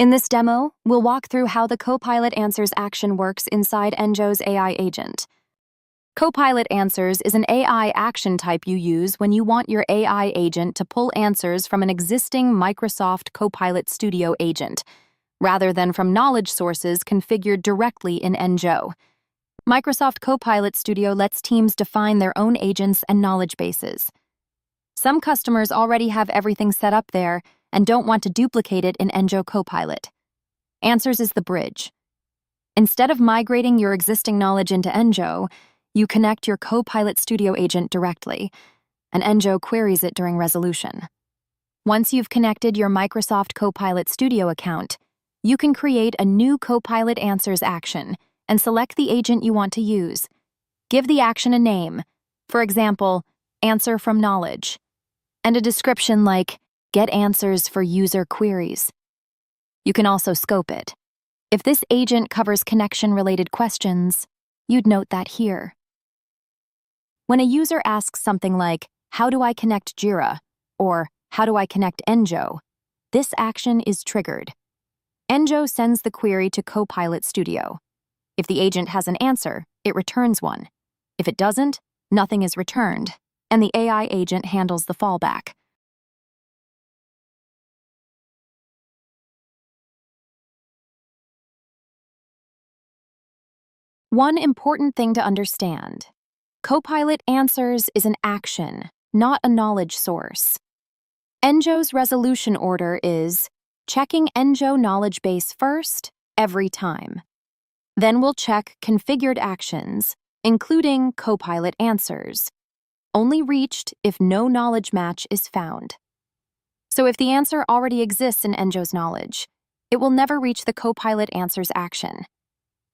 In this demo, we'll walk through how the Copilot Answers action works inside Enjo's AI agent. Copilot Answers is an AI action type you use when you want your AI agent to pull answers from an existing Microsoft Copilot Studio agent, rather than from knowledge sources configured directly in Enjo. Microsoft Copilot Studio lets teams define their own agents and knowledge bases. Some customers already have everything set up there and don't want to duplicate it in Enjo Copilot. Answers is the bridge. Instead of migrating your existing knowledge into Enjo, you connect your Copilot Studio agent directly, and Enjo queries it during resolution. Once you've connected your Microsoft Copilot Studio account, you can create a new Copilot Answers action and select the agent you want to use. Give the action a name, for example, Answer from Knowledge, and a description like, Get answers for user queries. You can also scope it. If this agent covers connection-related questions, you'd note that here. When a user asks something like, How do I connect Jira? Or How do I connect Enjo? This action is triggered. Enjo sends the query to Copilot Studio. If the agent has an answer, it returns one. If it doesn't, nothing is returned, and the AI agent handles the fallback. One important thing to understand: Copilot Answers is an action, not a knowledge source. Enjo's resolution order is checking Enjo knowledge base first, every time. Then we'll check configured actions, including Copilot Answers, only reached if no knowledge match is found. So if the answer already exists in Enjo's knowledge, it will never reach the Copilot Answers action.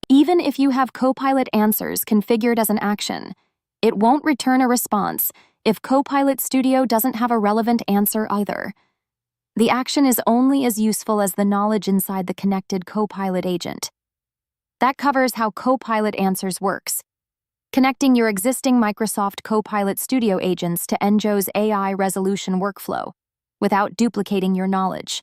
Even if you have Copilot Answers configured as an action, it won't return a response if Copilot Studio doesn't have a relevant answer either. The action is only as useful as the knowledge inside the connected Copilot agent. That covers how Copilot Answers works, connecting your existing Microsoft Copilot Studio agents to Enjo's AI resolution workflow without duplicating your knowledge.